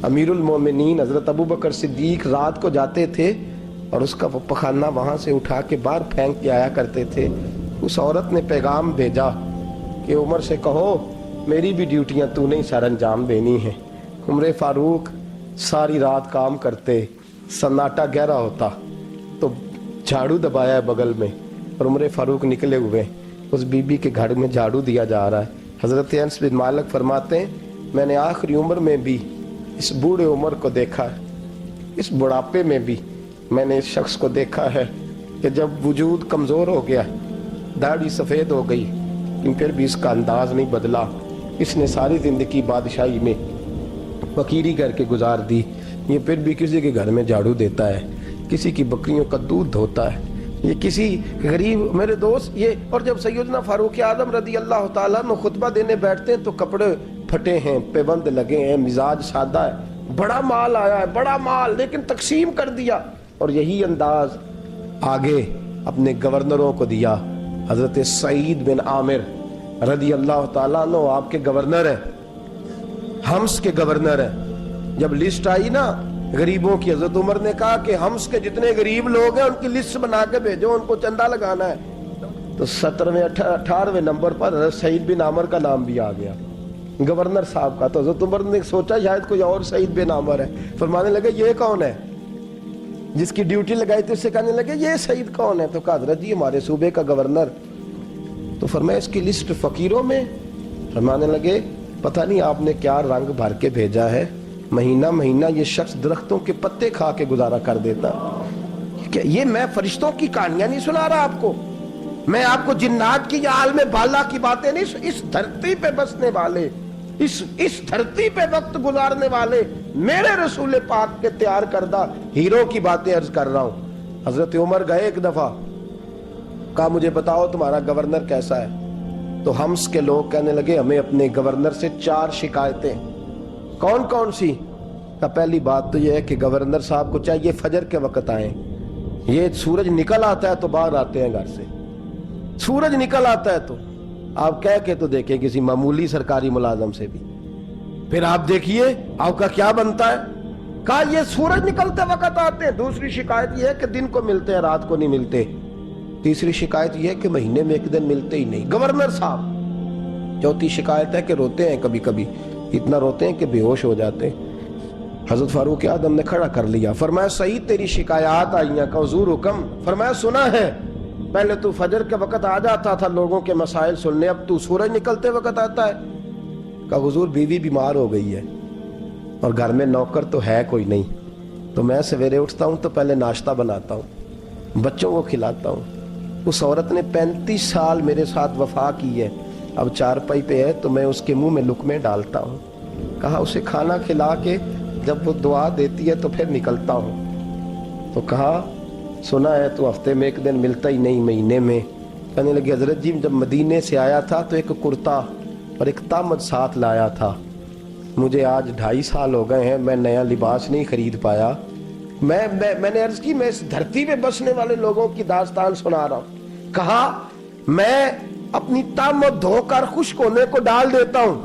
अमीरुल मोमिनीन हजरत अबू बकर सिद्दीक रात को जाते थे और उसका वो पखाना वहां से उठा के बाहर फेंक के आया करते थे। उस औरत ने पैगाम भेजा कि उमर से कहो मेरी भी ड्यूटियां तूने ही सर अंजाम देनी है। उमर फारूक सारी रात काम करते, सन्नाटा गहरा होता तो झाड़ू दबाया है बगल में और उमर फारूक निकले हुए, उस बीबी के घर में झाड़ू दिया जा रहा है। हजरत अनस बिन मालिक फरमाते हैं मैंने आखिरी उम्र में भी इस बूढ़े उमर को देखा है, इस बुढ़ापे में भी मैंने इस शख्स को देखा है कि जब वजूद कमज़ोर हो गया, दाढ़ी सफ़ेद हो गई, लेकिन फिर भी इसका अंदाज नहीं बदला। इसने सारी ज़िंदगी बादशाही में फकीरी करके गुजार दी, ये फिर भी किसी के घर में झाड़ू देता है, किसी की बकरियों का दूध धोता है, ये किसी गरीब मेरे दोस्त ये। और जब सैयदना फारूक आज़म रज़ी अल्लाह ताला अन्हु खुतबा देने बैठते हैं तो कपड़े फटे हैं, पेबंद लगे हैं, मिजाज सादा है, बड़ा माल आया है, बड़ा माल, लेकिन तकसीम कर दिया। और यही अंदाज आगे अपने गवर्नरों को दिया। हजरत सईद बिन आमिर रज़ी अल्लाह ताला अन्हु आपके गवर्नर है, हम्स के गवर्नर है। जब लिस्ट आई ना गरीबों की, हजरत उमर ने कहा कि हम्स के जितने गरीब लोग हैं उनकी लिस्ट बना के भेजो, उनको चंदा लगाना है। तो 17वें 18वें नंबर पर हजरत सईद बिन आमिर का नाम भी आ गया, गवर्नर साहब का। तो हजरत उमर ने सोचा शायद कोई और सईद बिन आमिर है, फरमाने लगे ये कौन है, जिसकी ड्यूटी लगाई थी उससे कहने लगे ये सईद कौन है, तो कहा हजरत जी हमारे सूबे का गवर्नर। तो फरमाया इसकी लिस्ट फकीरों में, फरमाने लगे पता नहीं आपने क्या रंग भर के भेजा है, महीना महीना ये शख्स दरख्तों के पत्ते खा के गुजारा कर देता। क्या ये मैं फरिश्तों की कहानियां नहीं सुना रहा आपको, मैं आपको जिन्नात की या आलम बाला की बातें नहीं, इस धरती पे बसने वाले, इस धरती पे वक्त गुजारने वाले میرے रसूल पाक के तैयार करदा हीरो की बातें अर्ज कर रहा हूं। हजरत उमर गए एक दफा, कहा मुझे बताओ तुम्हारा गवर्नर कैसा है। तो हम्स के लोग कहने लगे हमें अपने गवर्नर से 4 शिकायतें। कौन कौन सी? का पहली बात तो यह है कि गवर्नर साहब को चाहिए फजर के वक्त आए। ये सूरज निकल आता है तो बाहर आते हैं घर से, सूरज निकल आता है तो आप कह के तो देखें किसी मामूली सरकारी मुलाजम से भी, फिर आप देखिए आपका क्या बनता है। कहा ये सूरज निकलते वक्त आते हैं। दूसरी शिकायत यह है कि दिन को मिलते हैं रात को नहीं मिलते। तीसरी शिकायत यह है कि महीने में एक दिन मिलते ही नहीं गवर्नर साहब। चौथी शिकायत है कि रोते हैं, कभी कभी इतना रोते हैं कि बेहोश हो जाते हैं। हजरत फारूक आदम ने खड़ा कर लिया, फरमाया सही तेरी शिकायत आई हैं का हुजूर हुक्म। फरमाया सुना है, पहले तू फजर के वक्त आ जाता था लोगों के मसाइल सुनने, अब तू सूरज निकलते वक्त आता है। का हुजूर बीवी बीमार हो गई है और घर में नौकर तो है कोई नहीं, तो मैं सवेरे उठता हूं तो पहले नाश्ता बनाता हूं, बच्चों को खिलाता हूं। उस औरत ने 35 साल मेरे साथ वफा की है, अब चारपाई पे है तो मैं उसके मुंह में लुकमे डालता हूं। कहा उसे खाना खिला के जब वो दुआ देती है तो फिर निकलता हूं। तो कहा सुना है तो हफ्ते में एक दिन मिलता ही नहीं, महीने में। कहने लगे हजरत जी जब मदीने से आया था तो एक कुर्ता और एक तामद साथ लाया था, मुझे आज 2.5 साल हो गए हैं, मैं नया लिबास नहीं खरीद पाया। मैंने अर्ज की मैं इस धरती पे बसने वाले लोगों की दास्तान सुना रहा हूं। कहा मैं अपनी तामद धोकर खुश्क होने को डाल देता हूं,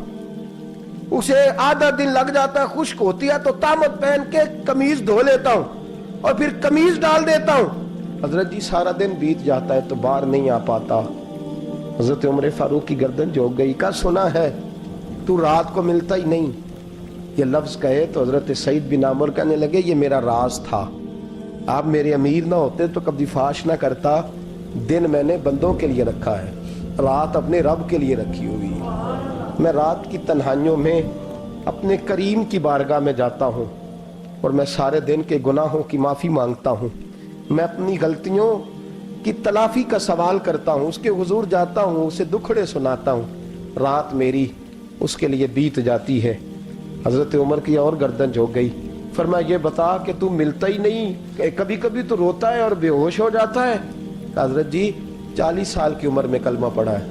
उसे आधा दिन लग जाता है, खुश्क होती है तो तामद पहन के कमीज धो लेता हूं और फिर कमीज डाल देता हूं। हजरत जी सारा दिन बीत जाता है तो बाहर नहीं आ पाता। हजरत उमर फारूक की गर्दन झुक गई। का सुना है तू रात को मिलता ही नहीं। ये लफ्ज कहे तो हजरत सईद बिन आमर कहने लगे ये मेरा राज था, आप मेरे अमीर ना होते तो कभी फाश ना करता। दिन मैंने बंदों के लिए रखा है, रात अपने रब के लिए रखी हुई है। मैं रात की तन्हाइयों में अपने करीम की बारगाह में जाता हूँ और मैं सारे दिन के गुनाहों की माफ़ी मांगता हूँ। मैं अपनी गलतियों की तलाफी का सवाल करता हूँ, उसके हुजूर जाता हूँ, उसे दुखड़े सुनाता हूँ। रात मेरी उसके लिए बीत जाती है। हजरत उमर की और गर्दन झुक गई। फरमाया ये बता कि तू मिलता ही नहीं, कभी कभी तो रोता है और बेहोश हो जाता है। हजरत जी 40 साल की उम्र में कलमा पढ़ा है,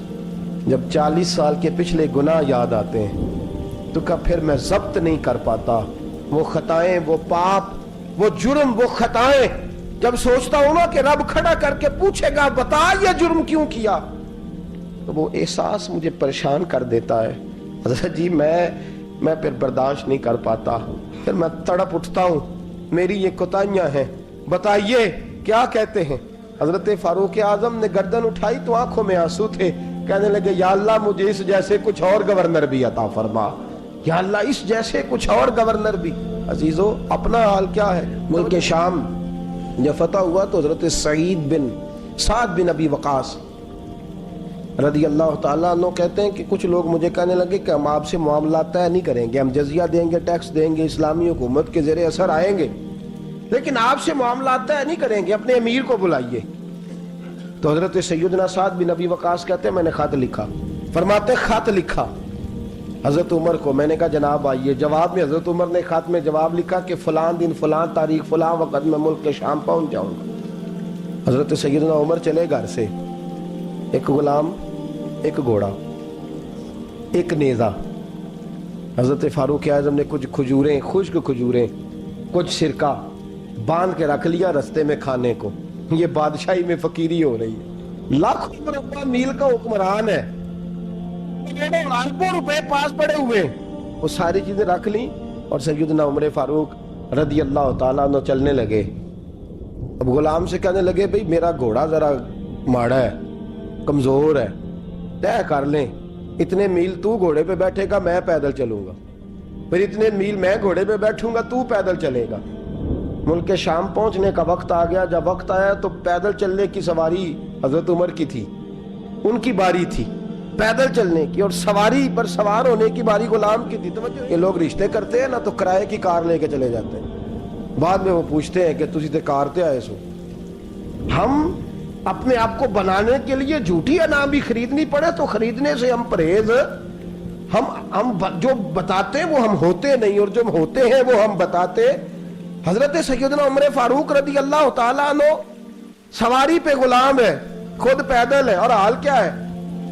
जब 40 साल के पिछले गुनाह याद आते हैं तो कब फिर मैं जब्त नहीं कर पाता। वो खताएं, वो पाप, वो जुर्म, वो खताएं जब सोचता हूं ना कि रब खड़ा करके पूछेगा बता ये जुर्म क्यों किया, तो वो एहसास मुझे परेशान कर देता है। हजरत जी मैं फिर बर्दाश्त नहीं कर पाता, फिर मैं तड़प उठता हूं, मेरी ये कोताहियां हैं, बताइए क्या कहते हैं। हजरत फारूक आजम ने गर्दन उठाई तो आंखों में आंसू थे। कहने लगे या अल्लाह मुझे इस जैसे कुछ और गवर्नर भी अता फरमा, या अल्लाह इस जैसे कुछ और गवर्नर भी। अजीजों अपना हाल क्या है। मुल्क शाम जब फतह हुआ तो हजरत साद बिन अबी वकास रदी अल्लाह ताला अन्हु कहते हैं कि कुछ लोग मुझे कहने लगे कि हम आपसे मामला तय नहीं करेंगे, हम जजिया देंगे, टैक्स देंगे, इस्लामी हुकूमत के ज़ेरे असर आएंगे, लेकिन आपसे मामला तय नहीं करेंगे, अपने अमीर को बुलाइए। तो हजरत सैयदना साद बिन अबी वकास कहते हैं मैंने खत लिखा। फरमाते खत लिखा हजरत उमर को। मैंने कहा जनाब आइए। जवाब में हजरत उमर ने खत में जवाब लिखा कि फलां दिन फलां तारीख फलां वक्त में मुल्क के शाम पहुंच जाऊंगा। हजरत सैयदना उमर चले घर से, एक गुलाम, एक घोड़ा, एक नेजा। हजरत फारूक आजम ने कुछ खजूरें, खुश्क खजूरें, कुछ सिरका बांध के रख लिया रस्ते में खाने को। ये बादशाही में फकीरी हो रही है। लाखों मुरब्बा मील का हुक्मरान है, लाखों रुपए पास पड़े हुए, वो सारी चीजें रख ली और सैयदना उमर फारूक रदी अल्लाह ताला अन्हु चलने लगे। अब गुलाम से कहने लगे भाई मेरा घोड़ा जरा माड़ा है, कमजोर है, तय कर लें, इतने मील तू घोड़े पे बैठेगा, मैं पैदल चलूंगा, फिर इतने मील मैं घोड़े पे बैठूंगा, तू पैदल चलेगा। मुल्क के शाम पहुंचने का वक्त आ गया। जब वक्त आया तो पैदल चलने की सवारी हजरत उमर की थी, उनकी बारी थी पैदल चलने की, और सवारी पर सवार होने की बारी गुलाम की थी। तो ये लोग रिश्ते करते हैं ना तो किराए की कार लेके चले जाते हैं, बाद में वो पूछते हैं कि तुसी ते कार ते आए सो। हम अपने आप को बनाने के लिए झूठी अनाम भी खरीदनी पड़े तो खरीदने से हम परहेज ہم جو بتاتے وہ ہم ہوتے نہیں، اور جو ہوتے ہیں وہ ہم بتاتے۔ حضرت سیدنا عمر فاروق رضی اللہ تعالیٰ عنہ سواری پہ غلام ہے، خود پیدل ہے، اور حال کیا ہے؟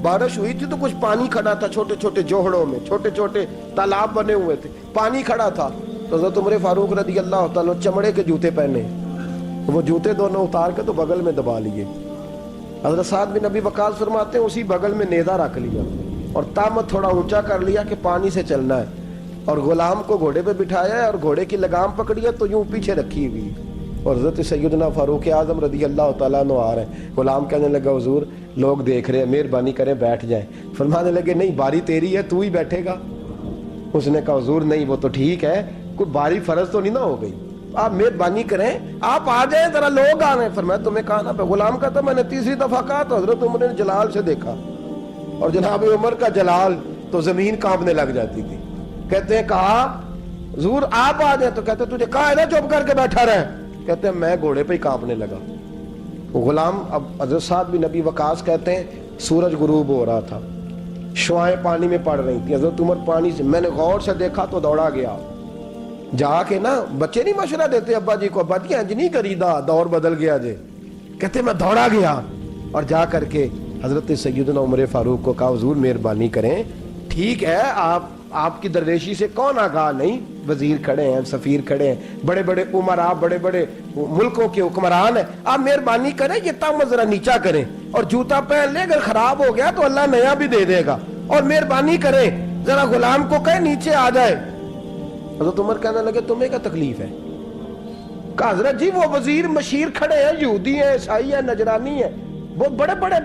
بارش ہوئی تھی تو کچھ پانی کھڑا تھا چھوٹے چھوٹے جوہڑوں میں، چھوٹے چھوٹے تالاب بنے ہوئے تھے، پانی کھڑا تھا، تو حضرت عمر فاروق رضی اللہ تعالیٰ چمڑے کے جوتے پہنے، وہ جوتے دونوں اتار کے تو بغل میں دبا لیے۔ حضرت سعد بن ابی وقاص فرماتے ہیں اسی بغل میں نیزہ رکھ لیا اور تامت تھوڑا اونچا کر لیا کہ پانی سے چلنا ہے، اور غلام کو گھوڑے پہ بٹھایا ہے اور گھوڑے کی لگام پکڑی ہے تو یوں پیچھے رکھی ہوئی، اور حضرت سیدنا فاروق اعظم رضی اللہ تعالیٰ عنہ آ رہے ہیں۔ غلام کہنے لگا حضور لوگ دیکھ رہے ہیں، مہربانی کریں بیٹھ جائیں۔ فرمانے لگے نہیں، باری تیری ہے، تو ہی بیٹھے گا۔ اس نے کہا حضور نہیں، وہ تو ٹھیک ہے، کوئی باری فرض تو نہیں نہ ہو گئی، آپ مہربانی کریں آپ آ جائیں، ذرا لوگ آ رہے ہیں۔ فرمایا تمہیں کہا نا، غلام کہتا میں نے تیسری دفعہ کہا تو حضرت عمر نے جلال سے دیکھا، اور جناب عمر کا جلال تو زمین کانپنے لگ جاتی تھی۔ کہتے ہیں کہا حضور آپ آ جائیں، تو کہتے تجھے کہا ہے نا چپ کر کے بیٹھا رہے، کہتے ہیں میں گھوڑے پہ ہی کانپنے لگا۔ غلام اب حضرت سعد بن ابی وقاص کہتے ہیں سورج غروب ہو رہا تھا، شعائیں پانی میں پڑ رہی تھی، حضرت عمر پانی سے، میں نے غور سے دیکھا تو دوڑا گیا، جا کے نا بچے نہیں مشورہ دیتے ابا جی کو، ابا جی انج نہیں کریدا، دور بدل گیا جے، کہتے میں دوڑا گیا اور جا کر کے حضرت سیدنا عمر فاروق کو کہا حضور مہربانی کریں، ٹھیک ہے آپ کی درویشی سے کون آگاہ نہیں، وزیر کھڑے ہیں، سفیر کھڑے ہیں، بڑے بڑے عمرا، بڑے بڑے ملکوں کے حکمران ہیں، آپ مہربانی کریں یہ تامت ذرا نیچا کریں، اور جوتا پہن لے، اگر خراب ہو گیا تو اللہ نیا بھی دے دے گا، اور مہربانی کریں ذرا غلام کو کہیں نیچے آ جائے۔ حضرت عمر کہنے لگے تمہیں کیا تکلیف ہے؟ کہا حضرت جی وہ وزیر مشیر کھڑے ہیں، یہودی ہیں، عیسائی ہیں، نجرانی ہیں، وہ بڑے بڑے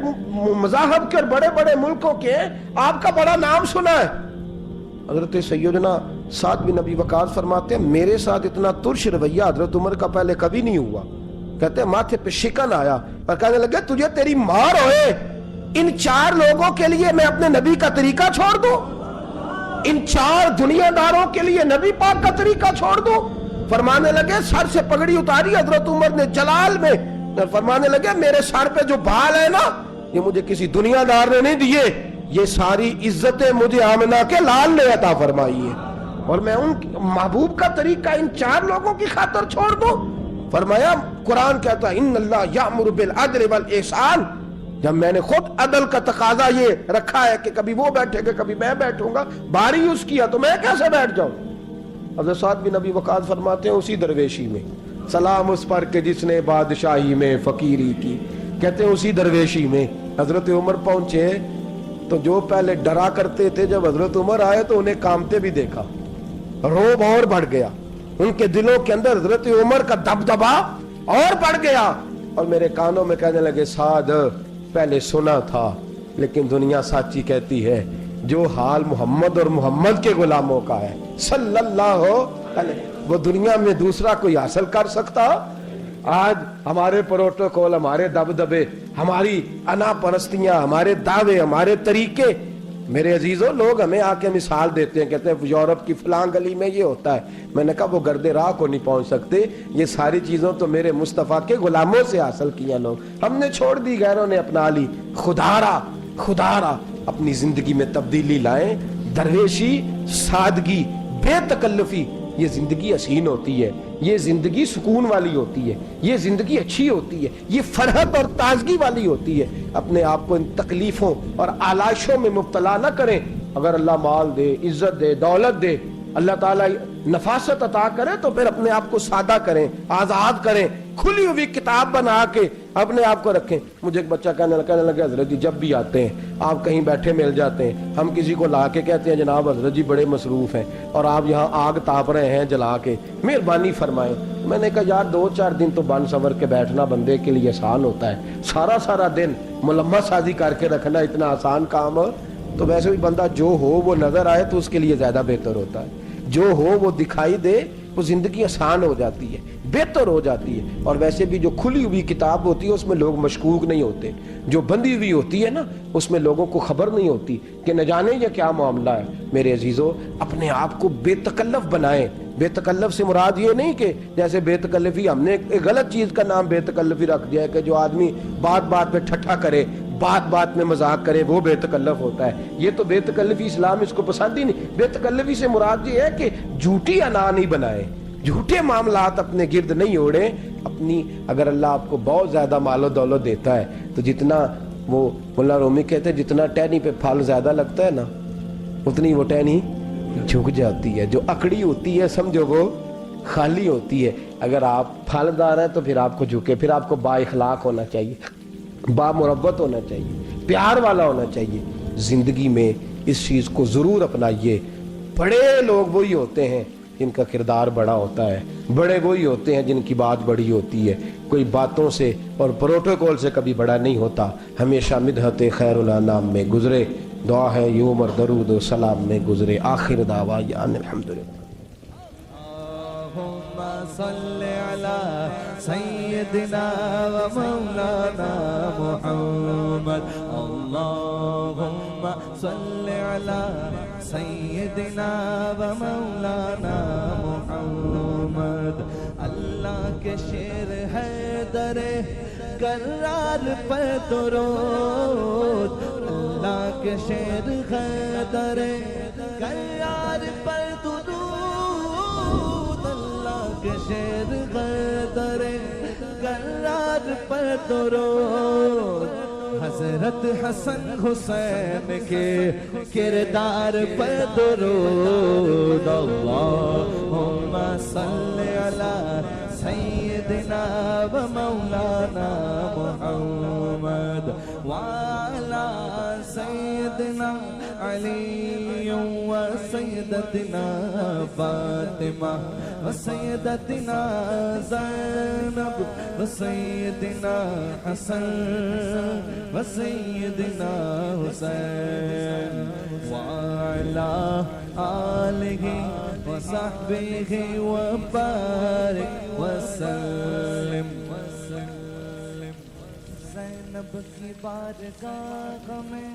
مذاہب کے اور بڑے بڑے ملکوں کے ہیں، آپ کا بڑا نام سنا ہے۔ حضرت سیدنا سعد بن ابی وقاص فرماتے ہیں میرے ساتھ اتنا ترش رویہ حضرت عمر کا پہلے کبھی نہیں ہوا، کہتے ہیں ماتھے پہ شکن آیا اور کہنے لگے تجھے تیری مار ہوئے، ان 4 لوگوں کے لیے میں اپنے نبی کا طریقہ چھوڑ دوں، ان 4 دنیا داروں کے لیے نبی پاک کا طریقہ چھوڑ دوں؟ فرمانے لگے سر سے پگڑی اتاری حضرت عمر نے جلال میں، فرمانے لگے میرے سر پہ جو بال ہے نا یہ مجھے کسی دنیا دار نے نہیں دیے، یہ ساری عزتیں مجھے آمنہ کے لال نے عطا فرمائی ہے، اور میں ان محبوب کا طریقہ ان 4 لوگوں کی خاطر چھوڑ دوں؟ فرمایا قرآن کہتا ہے ان اللہ یأمر بالعدل والاحسان، جب میں نے خود عدل کا تقاضا یہ رکھا ہے کہ کبھی وہ بیٹھے گا کبھی میں بیٹھوں گا، باری اس کی ہے تو میں کیسے بیٹھ جاؤں؟ حضرت سعد بن ابی وقاص فرماتے ہیں اسی درویشی میں سلام اس پر کہ جس نے بادشاہی میں فقیری کی، کہتے ہیں اسی درویشی میں حضرت عمر پہنچے تو جو پہلے ڈرا کرتے تھے جب حضرت عمر آئے تو انہیں کامتے بھی دیکھا، روب اور بڑھ گیا، ان کے دلوں کے اندر حضرت عمر کا دبدبا اور بڑھ گیا، اور میرے کانوں میں کہنے لگے سعد پہلے سنا تھا لیکن دنیا سچی کہتی ہے، جو حال محمد اور محمد کے غلاموں کا ہے صلی اللہ علیہ، وہ دنیا میں دوسرا کوئی حاصل کر سکتا؟ آج ہمارے پروٹوکول، ہمارے دبدبے، ہماری انا پرستیاں، ہمارے دعوے، ہمارے طریقے، میرے عزیزوں لوگ ہمیں آ کے مثال دیتے ہیں، کہتے ہیں یورپ کی فلاں گلی میں یہ ہوتا ہے، میں نے کہا وہ گرد راہ کو نہیں پہنچ سکتے، یہ ساری چیزوں تو میرے مصطفیٰ کے غلاموں سے حاصل کیا لوگ، ہم نے چھوڑ دی، غیروں نے اپنا لی۔ خدا را اپنی زندگی میں تبدیلی لائیں، درویشی، سادگی، بے تکلفی، یہ زندگی حسین ہوتی ہے، یہ زندگی سکون والی ہوتی ہے، یہ زندگی اچھی ہوتی ہے، یہ فرحت اور تازگی والی ہوتی ہے۔ اپنے آپ کو ان تکلیفوں اور آلائشوں میں مبتلا نہ کریں، اگر اللہ مال دے، عزت دے، دولت دے، اللہ تعالیٰ نفاست عطا کرے تو پھر اپنے آپ کو سادہ کریں، آزاد کریں، کھلی ہوئی کتاب بنا کے اپنے آپ کو رکھیں۔ مجھے ایک بچہ کہنے لگا حضرت جی جب بھی آتے ہیں آپ کہیں بیٹھے مل جاتے ہیں، ہم کسی کو لا کے کہتے ہیں جناب حضرت جی بڑے مصروف ہیں اور آپ یہاں آگ تاپ رہے ہیں جلا کے، مہربانی فرمائیں۔ میں نے کہا یار 2-4 دن تو بن سور کے بیٹھنا بندے کے لیے آسان ہوتا ہے، سارا دن ملمہ سازی کر کے رکھنا اتنا آسان کام ہے؟ تو ویسے بھی بندہ جو ہو وہ نظر آئے تو اس کے لیے زیادہ بہتر ہوتا ہے، جو ہو وہ دکھائی دے وہ زندگی آسان ہو جاتی ہے، بہتر ہو جاتی ہے۔ اور ویسے بھی جو کھلی ہوئی کتاب ہوتی ہے اس میں لوگ مشکوک نہیں ہوتے، جو بندی ہوئی ہوتی ہے نا اس میں لوگوں کو خبر نہیں ہوتی کہ نہ جانے یہ کیا معاملہ ہے۔ میرے عزیزوں اپنے آپ کو بے تکلف بنائیں۔ بے تکلف سے مراد یہ نہیں کہ جیسے بے تکلفی ہم نے ایک غلط چیز کا نام بے تکلفی رکھ دیا ہے کہ جو آدمی بات بات پہ ٹھٹھا کرے، بات بات میں مذاق کرے وہ بے تکلف ہوتا ہے. یہ تو بے تکلفی اسلام اس کو پسند ہی نہیں. بے تکلفی سے مراد یہ ہے کہ جھوٹی انا نہیں بنائے, جھوٹے معاملات اپنے گرد نہیں اوڑے. اپنی اگر اللہ آپ کو بہت زیادہ مال و دولت دیتا ہے تو جتنا وہ مولانا رومی کہتے ہیں جتنا ٹہنی پہ پھل زیادہ لگتا ہے نا اتنی وہ ٹہنی جھک جاتی ہے. جو اکڑی ہوتی ہے سمجھو وہ خالی ہوتی ہے. اگر آپ پھلدار ہیں تو پھر آپ کو جھکے, پھر آپ کو با اخلاق ہونا چاہیے, با مربت ہونا چاہیے, پیار والا ہونا چاہیے. زندگی میں اس چیز کو ضرور اپنائیے. بڑے لوگ وہی ہوتے ہیں جن کا کردار بڑا ہوتا ہے, بڑے وہی ہوتے ہیں جن کی بات بڑی ہوتی ہے. کوئی باتوں سے اور پروٹوکول سے کبھی بڑا نہیں ہوتا. ہمیشہ مدحت خیر الانام میں گزرے, دعا ہے یہ عمر درود و سلام میں گزرے. آخر دعوانا الحمدللہ. صل على سيدنا ومولانا محمد. اللهم صل على سيدنا ومولانا محمد. اللہ کے شیر حیدر کرار پر درود, اللہ کے شیر حیدر کرار پر درود, کے شیر غدر کرار پر درود. حضرت حسن حسین کے کردار پر درود. اللہم صل علی سیدنا و مولانا محمد وعلی سیدنا علی و سیدتنا فاطمہ و سیدتنا زینب و سیدنا حسن و سیدنا حسین وعلی آلہ و صحبہ و بارک وسلم. زینب کی بارگاہ میں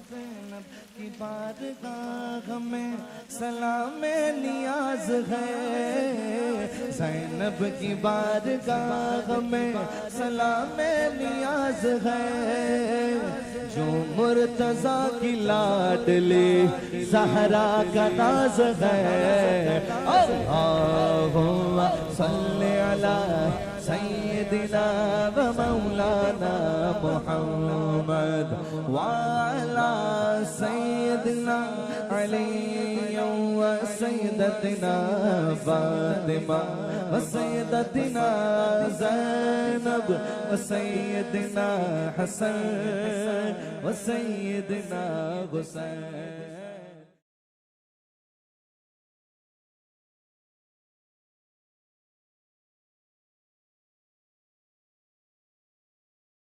زینب کی بارگاہ میں سلام نیاز ہے. زینب کی بارگاہ میں سلام نیاز ہے. جو مرتضیٰ کی لاڈلی زہرا کا ناز ہے. اللہم صل علی سیدنا و مولانا محمد وعلی سیدنا علی و سیدتنا فاطمہ و سیدتنا زینب و سیدنا حسن و سیدنا حسین.